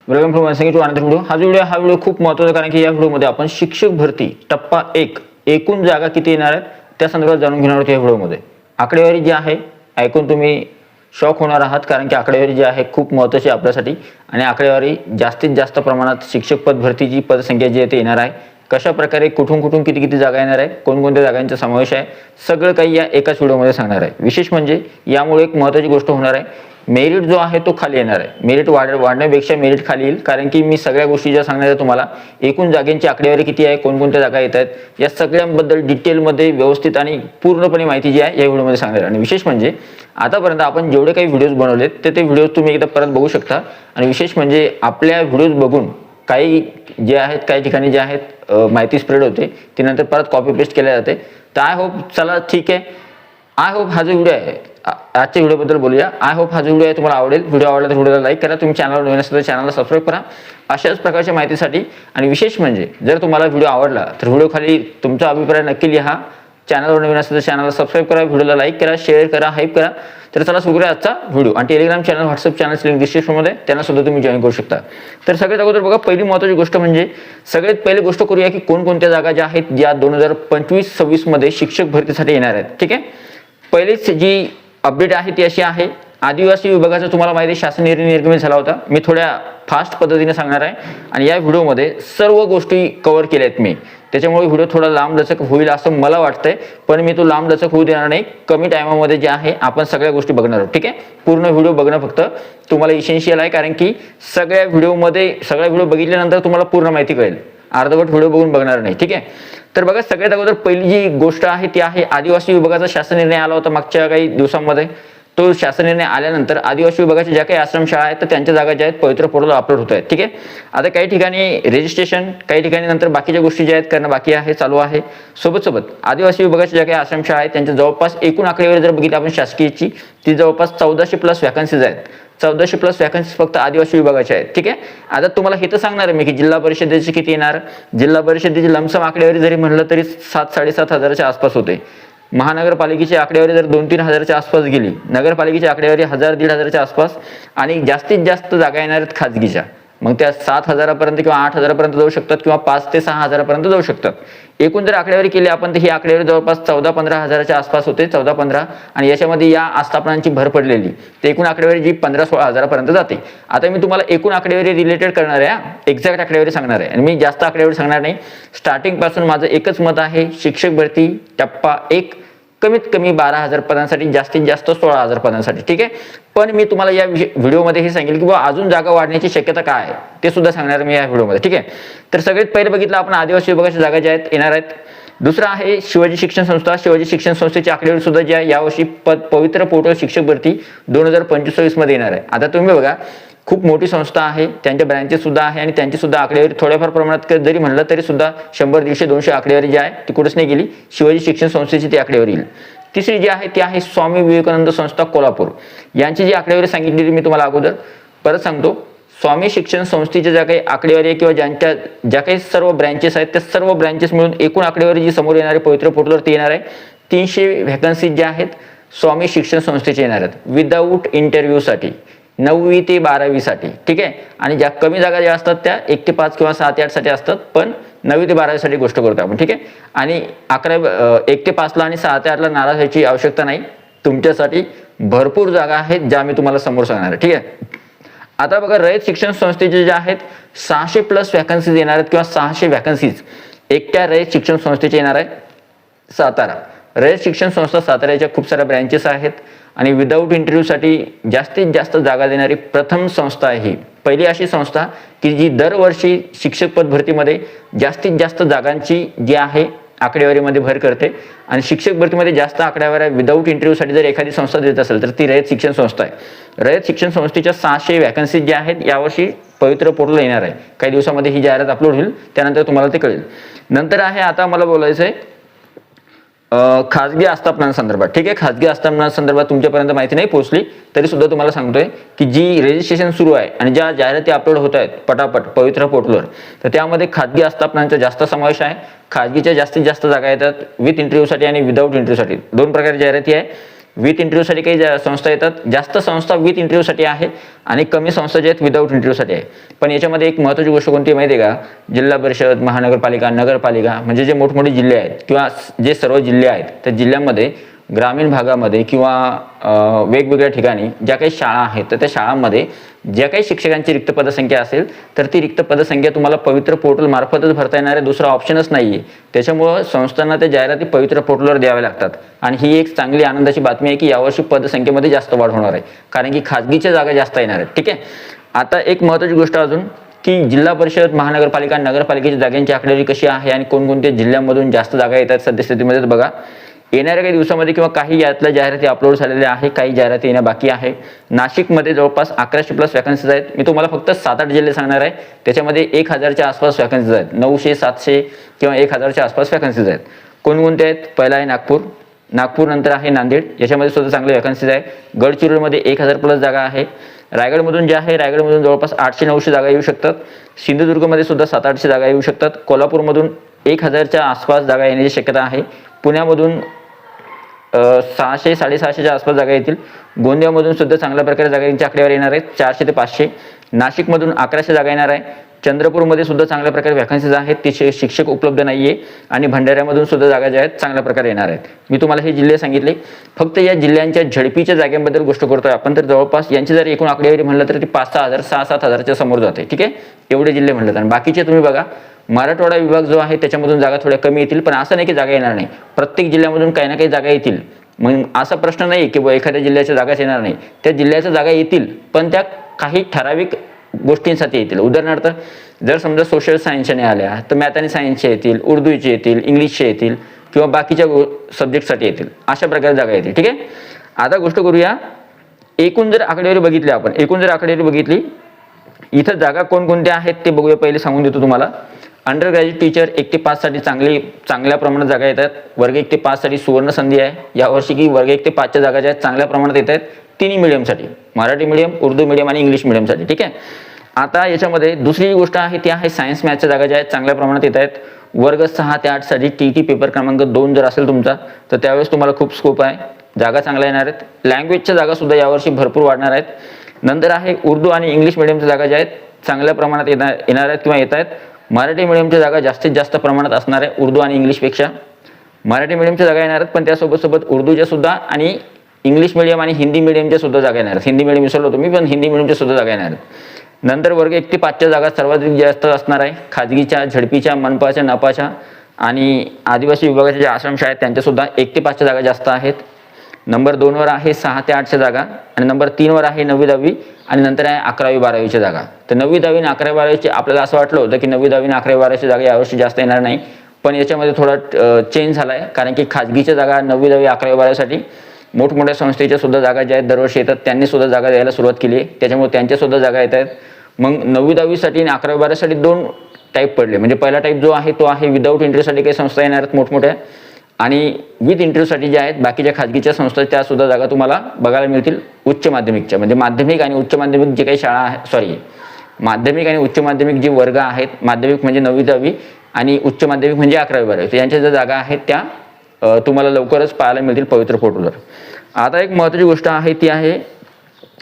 Welcome to my to another video. हा video खूप महत्त्वाचा कारण की या व्हिडिओमध्ये आपण शिक्षक भरती टप्पा 1 एकूण जागा किती येणार आहेत त्या संदर्भात जाणून घेणार आहोत। या व्हिडिओमध्ये आकडेवारी जी आहे ऐकून तुम्ही शॉक होणार आहात, कारण की आकडेवारी जी आहे खूप महत्त्वाची आपल्यासाठी आणि आकडेवारी जास्तीत जास्त प्रमाणात शिक्षक पद भरतीची पदसंख्या जी आहे ते येणार आहे, कशा प्रकारे कुठून कुठून किती किती जागा येणार आहे, कोणकोणत्या जागांचा समावेश आहे, सगळं काही या एकाच व्हिडिओमध्ये सांगणार आहे। विशेष म्हणजे यामुळे एक महत्त्वाची गोष्ट होणार आहे, मेरिट जो आहे तो खाली येणार आहे। मेरिट वाढण्यापेक्षा मेरिट खाली येईल, कारण की मी सगळ्या गोष्टी ज्या सांगणार आहे तुम्हाला, एकूण जागांची आकडेवारी किती आहे, कोणकोणत्या जागा येत आहेत या सगळ्यांबद्दल डिटेलमध्ये व्यवस्थित आणि पूर्णपणे माहिती जी आहे या व्हिडिओमध्ये सांगणार आहे। आणि विशेष म्हणजे आतापर्यंत आपण जेवढे काही व्हिडिओज बनवलेत ते व्हिडिओज तुम्ही एकदा परत बघू शकता। आणि विशेष म्हणजे आपल्या व्हिडिओज बघून काही जे आहेत काही ठिकाणी जे आहेत माहिती स्प्रेड होते ती नंतर परत कॉपी पेस्ट केल्या जाते। तर आय होप चला ठीक आहे, आय होप हा जो व्हिडिओ आहे आजच्या व्हिडिओबद्दल बोलूया। आय होप हा जो व्हिडिओ आहे तुम्हाला आवडेल। व्हिडिओ आवडला तर व्हिडिओला लाईक करा, तुम्ही चॅनलवर नवीन असेल तर चॅनलला सबस्क्राईब करा अशाच प्रकारच्या माहितीसाठी। आणि विशेष म्हणजे जर तुम्हाला व्हिडिओ आवडला तर व्हिडिओ खाली तुमचा अभिप्राय नक्की लिहा। चॅनलवर नवीन असेल तर चॅनलला सबस्क्राईब करा, व्हिडिओला लाईक करा, शेअर करा, हाईप करा। तर चला सुरू करूया आजचा व्हिडिओ। आणि टेलिग्राम चॅनल, व्हॉट्सअप चॅनलची लिंक डिस्क्रिप्शनमध्ये त्यांना सुद्धा तुम्ही जॉईन करू शकता। तर सगळ्यात अगोदर बघा, पहिली महत्त्वाची गोष्ट म्हणजे सगळ्यात पहिली गोष्ट करूया की कोणकोणत्या जागा ज्या आहेत ज्या 2025-26 मध्ये शिक्षक भरतीसाठी येणार आहेत। ठीक आहे, पहिलीच जी अपडेट आहे ती अशी आहे, आदिवासी विभागाचा तुम्हाला माहिती आहे शासन निर्गमित झाला होता। मी थोड्या फास्ट पद्धतीने सांगणार आहे आणि या व्हिडिओमध्ये सर्व गोष्टी कव्हर केल्या आहेत मी, त्याच्यामुळे व्हिडिओ थोडा लांबलचक होईल असं मला वाटतंय, पण मी तो लांबलचक होऊ देणार नाही। कमी टायमामध्ये जे आहे आपण सगळ्या गोष्टी बघणार आहोत। ठीक आहे, पूर्ण व्हिडिओ बघणं फक्त तुम्हाला इसेन्शियल आहे, कारण की सगळ्या व्हिडिओ बघितल्यानंतर तुम्हाला पूर्ण माहिती कळेल, अर्धवट व्हिडिओ बघून बघणार नाही। ठीक आहे, तर बघा सगळ्यात अगोदर पहिली जी गोष्ट आहे ती आहे आदिवासी विभागाचा शासन निर्णय आला होता मागच्या काही दिवसांमध्ये। तो शासन निर्णय आल्यानंतर आदिवासी विभागाच्या ज्या काही आश्रमशाळा आहेत तर त्यांच्या जागा ज्या आहेत पवित्र पोर्टलवर अपलोड होत आहेत। ठीक आहे, आता काही ठिकाणी रजिस्ट्रेशन, काही ठिकाणी नंतर बाकीच्या गोष्टी ज्या आहेत करणं बाकी आहे, चालू आहे। सोबत आदिवासी विभागाच्या ज्या काही आश्रमशाळा आहेत त्यांच्या जवळपास एकूण आकडेवारी जर बघितली आपण शासकीयची, ती जवळपास 1400+ वॅकन्सीज आहेत। 1400+ वॅकन्सीज फक्त आदिवासी विभागाच्या आहेत। ठीक आहे, आता तुम्हाला हे तर सांगणार आहे मी की जिल्हा परिषदेची किती येणार। जिल्हा परिषदेची लमसम आकडेवारी जरी म्हणलं तरी 7-7.5 हजाराच्या आसपास होते। महानगरपालिकेची आकडेवारी जर 2-3 हजाराच्या आसपास गेली, नगरपालिकेची आकडेवारी 1000-1500 हजाराच्या आसपास, आणि जास्तीत जास्त जागा येणार आहेत खाजगीच्या, मग त्या 7 हजारापर्यंत किंवा 8 हजारापर्यंत जाऊ शकतात किंवा 5 ते 6 हजारापर्यंत जाऊ शकतात। एकूण जर आकडेवारी केली आपण तर ही आकडेवारी जवळपास 14-15 हजाराच्या आसपास होते, 14-15, आणि याच्यामध्ये या आस्थापनांची भर पडलेली तर एकूण आकडेवारी जी 15-16 हजारापर्यंत जाते। आता मी तुम्हाला एकूण आकडेवारी रिलेटेड करणार आहे, एक्झॅक्ट आकडेवारी सांगणार आहे, आणि मी जास्त आकडेवारी सांगणार नाही। स्टार्टिंग पासून माझं एकच मत आहे, शिक्षक भरती टप्पा 1 कमीत कमी 12,000 पदांसाठी, जास्तीत जास्त 16,000 पदांसाठी। ठीक आहे, पण मी तुम्हाला या व्हिडिओमध्ये हे सांगेल की बाबा अजून जागा वाढण्याची शक्यता काय आहे ते सुद्धा सांगणार मी या व्हिडिओमध्ये। ठीक आहे, तर सगळ्यात पहिले बघितलं आपण आदिवासी विभागाच्या जागा ज्या आहेत येणार आहेत। दुसरा आहे शिवाजी शिक्षण संस्था। शिवाजी शिक्षण संस्थेची आकडेवारी सुद्धा जी आहे यावर्षी पवित्र पोर्टल शिक्षक भरती 2025 मध्ये येणार आहे। आता तुम्ही बघा, खूप मोठी संस्था आहे, त्यांच्या ब्रँचेस सुद्धा आहे आणि त्यांची सुद्धा आकडेवारी थोड्याफार प्रमाणात जरी म्हणलं तरी सुद्धा 100-150-200 आकडेवारी जी आहे ती कुठेच नाही गेली, शिवाजी शिक्षण संस्थेची ती आकडेवारी येईल। तिसरी जी आहे ती आहे स्वामी विवेकानंद संस्था कोल्हापूर, यांची जी आकडेवारी सांगितली मी तुम्हाला अगोदर परत सांगतो। स्वामी शिक्षण संस्थेच्या ज्या काही आकडेवारी आहे किंवा ज्या काही सर्व ब्रँचेस आहेत त्या सर्व ब्रँचेस मिळून एकूण आकडेवारी जी समोर येणार आहे पवित्र पोर्टलवर ती येणार आहे 300 व्हॅकन्सीज ज्या आहेत स्वामी शिक्षण संस्थेचे येणार आहेत विदाऊट इंटरव्ह्यूसाठी, 9वी ते 12वी साठी। ठीक आहे, आणि ज्या कमी जागा ज्या असतात त्या 1 ते 5 किंवा 6 ते 8 साठी असतात, पण 9वी ते 12वी साठी गोष्ट करतो आपण। ठीक आहे, आणि 1 ते 5 ला आणि 6 ते 8 ला नाराज व्हायची आवश्यकता नाही, तुमच्यासाठी भरपूर जागा आहेत ज्या मी तुम्हाला समोर सांगणार आहे। ठीक आहे, आता बघा रयत शिक्षण संस्थेचे जे आहेत 600+ वॅकन्सीज येणार आहेत किंवा 600 वॅकन्सीज एकट्या रयत शिक्षण संस्थेचे येणार आहे सातारा। रयत शिक्षण संस्था साताऱ्याच्या खूप साऱ्या ब्रँचेस आहेत आणि विदाऊट इंटरव्ह्यूसाठी जास्तीत जास्त जागा देणारी प्रथम संस्था आहे ही। पहिली अशी संस्था की जी दरवर्षी शिक्षक पद भरतीमध्ये जास्तीत जास्त जागांची जी आहे आकडेवारीमध्ये भर करते, आणि शिक्षक भरतीमध्ये जास्त आकडेवारी विदाऊट इंटरव्ह्यूसाठी जर एखादी संस्था देत असेल तर ती रयत शिक्षण संस्था आहे। रयत शिक्षण संस्थेच्या 600 वॅकन्सीज ज्या आहेत यावर्षी पवित्र पोर्टल येणार आहे, काही दिवसामध्ये ही जाहिरात अपलोड होईल, त्यानंतर तुम्हाला ते कळेल। नंतर आहे आता मला बोलायचं आहे खाजगी आस्थापनांसंदर्भात। ठीक आहे, खाजगी आस्थापनांसंदर्भात तुमच्यापर्यंत माहिती नाही पोहोचली तरी सुद्धा तुम्हाला सांगतोय की जी रजिस्ट्रेशन सुरू आहे आणि ज्या जाहिराती अपलोड होत आहेत पटापट पवित्र पोर्टलवर, तर त्यामध्ये खाजगी आस्थापनांचा जास्त समावेश आहे। खाजगीच्या जास्तीत जास्त जागा येतात विथ इंटरव्ह्यूसाठी आणि विदाऊट इंटरव्ह्यूसाठी, दोन प्रकारची जाहिराती आहे। विथ इंटरव्ह्यूसाठी काही संस्था येतात, जास्त संस्था विथ इंटरव्ह्यूसाठी आहे आणि कमी संस्था जे आहेत विदाऊट इंटरव्ह्यूसाठी आहे. पण याच्यामध्ये एक महत्त्वाची गोष्ट कोणती माहिती आहे का, जिल्हा परिषद, महानगरपालिका, नगरपालिका म्हणजे जे मोठमोठे जिल्हे आहेत किंवा जे सर्व जिल्हे आहेत त्या जिल्ह्यामध्ये ग्रामीण भागामध्ये किंवा वेगवेगळ्या ठिकाणी ज्या काही शाळा आहेत तर त्या शाळांमध्ये ज्या काही शिक्षकांची रिक्त पदसंख्या असेल तर ती रिक्त पदसंख्या तुम्हाला पवित्र पोर्टल मार्फतच भरता येणार आहे, दुसरा ऑप्शनच नाही आहे. त्याच्यामुळं संस्थांना त्या जाहिराती पवित्र पोर्टलवर द्याव्या लागतात आणि ही एक चांगली आनंदाची बातमी आहे की यावर्षी पदसंख्येमध्ये जास्त वाढ होणार आहे, कारण की खाजगीच्या जागा जास्त येणार आहेत. ठीक आहे. आता एक महत्त्वाची गोष्ट अजून की जिल्हा परिषद, महानगरपालिका, नगरपालिकेच्या जागांची आकडेवारी कशी आहे आणि कोणकोणत्या जिल्ह्यांमधून जास्त जागा येतात सद्यस्थितीमध्ये बघा. येणाऱ्या काही दिवसामध्ये किंवा काही यातल्या जाहिराती अपलोड झालेल्या आहे, काही जाहिराती येण्या बाकी आहे. नाशिकमध्ये जवळपास 1100+ वॅकन्सीज आहेत. मी तुम्हाला फक्त 7-8 जिल्हे सांगणार आहे, त्याच्यामध्ये 1000च्या आसपास वॅकन्सीज आहेत. 900, 700 किंवा 1000च्या आसपास वॅकन्सीज आहेत. कोणकोणते आहेत? पहिला आहे नागपूर नंतर आहे नांदेड, याच्यामध्ये सुद्धा चांगले वॅकन्सीज आहे. गडचिरोलीमध्ये 1000+ जागा आहे. रायगडमधून जे आहे, रायगडमधून जवळपास 800-900 जागा येऊ शकतात. सिंधुदुर्गमध्ये सुद्धा 700-800 जागा येऊ शकतात. कोल्हापूरमधून 1000च्या आसपास जागा येण्याची शक्यता आहे. पुण्यामधून 600-650च्या आसपास जागा येतील. गोंदियामधून सुद्धा चांगल्या प्रकारे जागांची आकडेवारी येणार आहेत, 400 ते 500. नाशिकमधून 1100 जागा येणार आहे. चंद्रपूरमध्ये सुद्धा चांगल्या प्रकारे वॅकन्सीज आहेत, तिथे शिक्षक उपलब्ध नाहीये. आणि भंडाऱ्यामधून सुद्धा जागा ज्या आहेत चांगल्या प्रकारे येणार आहेत. मी तुम्हाला हे जिल्हे सांगितले, फक्त या जिल्ह्यांच्या झडपीच्या जागांबद्दल गोष्ट करतोय आपण. तर जवळपास यांची जर एकूण आकडेवारी म्हणलं तर ती 5-6 हजार, 6-7 हजारच्या समोर जाते. ठीक आहे, एवढे जिल्हे म्हणलं तर. आणि बाकीचे तुम्ही बघा, मराठवाडा विभाग जो आहे त्याच्यामधून जागा थोड्या कमी येतील, पण असं नाही की जागा येणार नाही. प्रत्येक जिल्ह्यामधून काही ना काही जागा येतील. मग असा प्रश्न नाही की एखाद्या जिल्ह्याच्या जागाच येणार नाही. त्या जिल्ह्याच्या जागा येतील, पण त्या काही ठराविक गोष्टींसाठी येतील. उदाहरणार्थ जर समजा सोशल सायन्सच्या नाही आल्या तर मॅथ आणि सायन्सच्या येतील, उर्दूचे येतील, इंग्लिशचे येतील किंवा बाकीच्या सब्जेक्टसाठी येतील. अशा प्रकारे जागा येतील. ठीक आहे. आता गोष्ट करूया, एकूण जर आकडेवारी बघितली आपण, इथं जागा कोणकोणत्या आहेत ते बघूया. पहिले सांगून देतो तुम्हाला. अंडर ग्रॅज्युएट टीचर 1 ते 5 साठी चांगल्या प्रमाणात जागा येतात. वर्ग 1 ते 5 साठी सुवर्ण संधी आहे यावर्षी की वर्ग 1 ते 5च्या जागा ज्या आहेत चांगल्या प्रमाणात येत आहेत. तिन्ही मीडियमसाठी, मराठी मीडियम, उर्दू मीडियम आणि इंग्लिश मीडियमसाठी. ठीक आहे. आता याच्यामध्ये दुसरी गोष्ट आहे ती आहे सायन्स मॅथच्या जागा ज्या आहेत चांगल्या प्रमाणात येत आहेत. वर्ग 6 ते 8 साठी टीटी पेपर क्रमांक 2 जर असेल तुमचा तर त्यावेळेस तुम्हाला खूप स्कोप आहे, जागा चांगल्या येणार आहेत. लँग्वेजच्या जागा सुद्धा यावर्षी भरपूर वाढणार आहेत. नंतर आहे उर्दू आणि इंग्लिश मीडियमच्या जागा ज्या आहेत चांगल्या प्रमाणात येणार आहेत किंवा येत आहेत. मराठी मीडियमच्या जागा जास्तीत जास्त प्रमाणात असणार आहे उर्दू आणि इंग्लिशपेक्षा. मराठी मीडियमच्या जागा येणार आहेत, पण त्यासोबत उर्दूच्या सुद्धा आणि इंग्लिश मीडियम आणि हिंदी मीडियमच्या सुद्धा जागा येणार आहेत. हिंदी मीडियम विसरलो तुम्ही, पण हिंदी मीडियमच्या सुद्धा जागा येणार आहेत. नंतर वर्ग 1 ते 5च्या जागा सर्वाधिक जास्त असणार आहे. खाजगीच्या, झडपीच्या, मनपाच्या, नपाच्या आणि आदिवासी विभागाच्या ज्या आश्रमशाळा आहेत त्यांच्या सुद्धा 1 ते 5च्या जागा जास्त आहेत. नंबर 2 वर आहे 6 ते 8च्या जागा आणि नंबर 3 वर आहे 9वी 10वी आणि नंतर आहे 11वी 12वीच्या जागा. तर 9वी 10वी आणि 11वी 12वीची आपल्याला असं वाटलं होतं की 9वी 10वी आणि 11वी 12वीच्या जागा यावर्षी जास्त येणार नाही, पण याच्यामध्ये थोडा चेंज झाला आहे. कारण की खाजगीच्या जागा 9वी 10वी 11वी 12वीसाठी मोठमोठ्या संस्थेच्या सुद्धा जागा ज्या आहेत दरवर्षी येतात, त्यांनी सुद्धा जागा द्यायला सुरुवात केली आहे, त्याच्यामुळे त्यांच्या सुद्धा जागा येत आहेत. मग 9वी 10वीसाठी आणि 11वी 12वीसाठी 2 टाईप पडले. म्हणजे पहिला टाईप जो आहे तो आहे विदाऊट इंटरव्ह्यूसाठी काही संस्था येणार आहेत मोठमोठ्या, आणि विथ इंटरव्ह्यूसाठी ज्या आहेत बाकीच्या खाजगीच्या संस्था त्या सुद्धा जागा तुम्हाला बघायला मिळतील उच्च माध्यमिकच्या. म्हणजे माध्यमिक आणि उच्च माध्यमिक जे काही शाळा आहे, माध्यमिक आणि उच्च माध्यमिक जे वर्ग आहेत, माध्यमिक म्हणजे 9वी 10वी आणि उच्च माध्यमिक म्हणजे 11वी 12वी, तर यांच्या ज्या जागा आहेत त्या तुम्हाला लवकरच पाहायला मिळतील पवित्र पोर्टलवर. आता एक महत्त्वाची गोष्ट आहे ती आहे,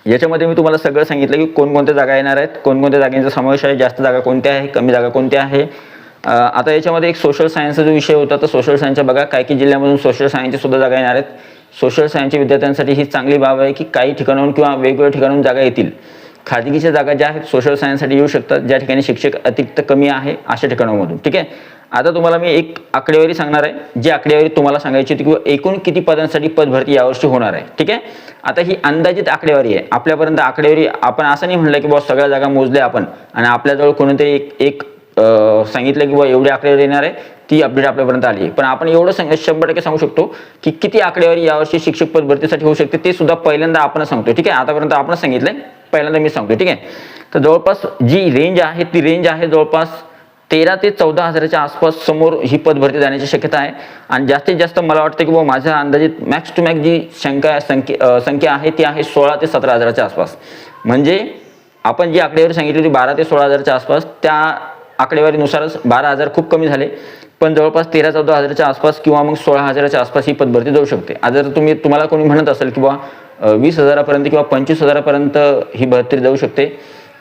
याच्यामध्ये मी तुम्हाला सगळं सांगितलं की कोणकोणत्या जागा येणार आहेत, कोणकोणत्या जागांचा समावेश आहे, जास्त जागा कोणत्या आहे, कमी जागा कोणत्या आहे. आता याच्यामध्ये एक सोशल सायन्सचा जो विषय होता तर सोशल सायन्सच्या बघा काही जिल्ह्यामधून सोशल सायन्सची सुद्धा जागा येणार आहेत. सोशल सायन्सच्या विद्यार्थ्यांसाठी ही चांगली बाब आहे की काही ठिकाणाहून किंवा वेगवेगळ्या ठिकाणाहून जागा येतील. खाजगीच्या जागा ज्या आहेत सोशल सायन्ससाठी येऊ शकतात, ज्या ठिकाणी शिक्षक अतिरिक्त कमी आहे अशा ठिकाणांमधून. ठीक आहे. आता तुम्हाला मी एक आकडेवारी सांगणार आहे, जी आकडेवारी तुम्हाला सांगायची होती की एकूण किती पदांसाठी पदभरती यावर्षी होणार आहे. ठीक आहे. आता ही अंदाजित आकडेवारी आहे. आपल्यापर्यंत आकडेवारी आपण असं नाही म्हणलं की बॉस सगळ्या जागा मोजल्या आपण आणि आपल्याजवळ कोणीतरी एक सांगितलं की बा एवढी आकडेवारी येणार आहे, ती अपडेट आपल्यापर्यंत आली आहे. पण आपण एवढं 100% सांगू शकतो की किती आकडेवारी यावर्षी शिक्षक पद भरतीसाठी होऊ शकते ते सुद्धा पहिल्यांदा आपण सांगतो. ठीक आहे. आतापर्यंत आपण सांगितलंय, पहिल्यांदा मी सांगतो. ठीक आहे. तर जवळपास जी रेंज आहे ती रेंज आहे जवळपास 13 ते 14 हजाराच्या आसपास समोर ही पद भरती जाण्याची शक्यता आहे. आणि जास्तीत जास्त मला वाटतं की बाबा माझ्या अंदाजित मॅक्स टू मॅक्स जी संख्या आहे ती आहे 16 ते 17 हजाराच्या आसपास. म्हणजे आपण जी आकडेवारी सांगितली होती 12 ते 16 हजाराच्या आसपास, त्या आकडेवारीनुसारच 12 हजार खूप कमी झाले. पण जवळपास 13-14 हजाराच्या आसपास किंवा मग 16 हजाराच्या आसपास ही पदभरती जाऊ शकते. आज जर तुम्हाला कोणी म्हणत असेल किंवा 20 हजारापर्यंत किंवा 25 हजारापर्यंत ही भरती जाऊ शकते,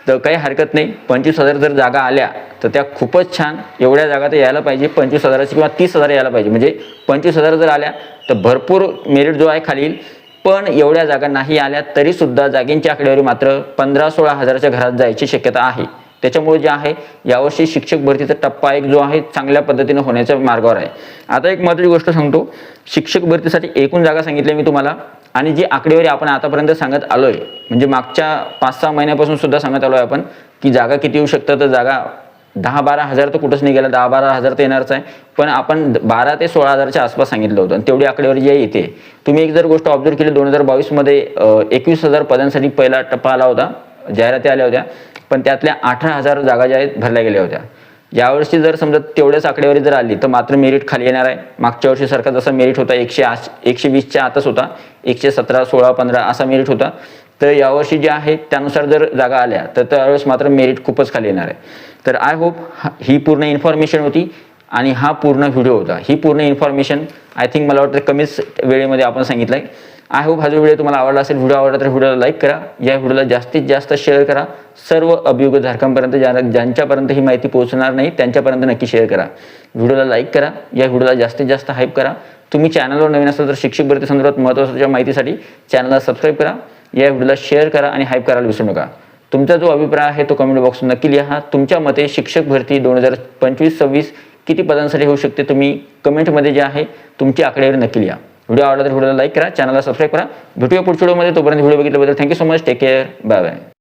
तर काही हरकत नाही. 25 हजार जर जागा आल्या तर त्या खूपच छान. एवढ्या जागा तर यायला पाहिजे, 25 हजाराची किंवा 30 हजार यायला पाहिजे. म्हणजे 25 हजार जर आल्या तर भरपूर मेरिट जो आहे खाली येईल. पण एवढ्या जागा नाही आल्या तरी सुद्धा जागेंची आकडेवारी मात्र 15-16 हजाराच्या घरात जायची शक्यता आहे. त्याच्यामुळे जे आहे यावर्षी शिक्षक भरतीचा टप्पा 1 जो आहे चांगल्या पद्धतीने होण्याच्या मार्गावर आहे. आता एक महत्त्वाची गोष्ट सांगतो, शिक्षक भरतीसाठी एकूण जागा सांगितल्या मी तुम्हाला, आणि जी आकडेवारी आपण आतापर्यंत सांगत आलोय, म्हणजे मागच्या 5-6 महिन्यापासून सुद्धा सांगत आलोय आपण की जागा किती येऊ शकतात. तर जागा 10-12 हजार तर कुठंच नाही गेला, 10-12 हजार तर येणारच आहे. पण आपण 12 ते 16 हजारच्या आसपास सांगितलं होतं, आणि तेवढी आकडेवारी जी येते. तुम्ही एक जर गोष्ट ऑब्झर्व केली, 2022 मध्ये 21,000 पदांसाठी पहिला टप्पा आला होता, जाहिराती आल्या होत्या, पण त्यातल्या 18,000 जागा ज्या आहेत भरल्या गेल्या होत्या. यावर्षी जर समजा तेवढ्याच आकडेवारी जर आली तर मात्र मेरिट खाली येणार आहे. मागच्या वर्षीसारखा जसा मेरिट होता 120च्या आतच होता, 117, 16, 15 असा मेरिट होता. तर यावर्षी जे आहे त्यानुसार जर जागा आल्या तर त्यावेळेस मात्र मेरिट खूपच खाली येणार आहे. तर आय होप ही पूर्ण इन्फॉर्मेशन होती आणि हा पूर्ण व्हिडिओ होता. ही पूर्ण इन्फॉर्मेशन आय थिंक मला वाटतं कमीच वेळेमध्ये आपण सांगितलं आहे. आय होप हा जो व्हिडिओ तुम्हाला आवडला असेल. व्हिडिओ आवडला तर व्हिडिओला लाईक करा, या व्हिडिओला जास्तीत जास्त शेअर करा. सर्व अभियोगधारकांपर्यंत, ज्यांच्यापर्यंत ही माहिती पोहोचणार नाही त्यांच्यापर्यंत नक्की शेअर करा. व्हिडिओला लाईक करा, या व्हिडिओला जास्तीत जास्त हाईप करा. तुम्ही चॅनलवर नवीन असाल तर शिक्षक भरती संदर्भात महत्त्वाच्या माहितीसाठी चॅनलला सबस्क्राईब करा, या व्हिडिओला शेअर करा आणि हाईप करायला विसरू नका. तुमचा जो अभिप्राय आहे तो कमेंट बॉक्समध्ये नक्की लिहा. तुमच्या मते शिक्षक भरती 2025-26 किती पदांसाठी होऊ शकते, तुम्ही कमेंटमध्ये जे आहे तुमची आकडेवारी नक्की लिहा. व्हिडिओ आवडला तर व्हिडिओला लाईक करा, चॅनलला सबस्क्राईब करा. भेटूया पुढच्या व्हिडिओमध्ये. तोपर्यंत व्हिडिओ बघितल्याबद्दल thank you so much. Take care. Bye bye.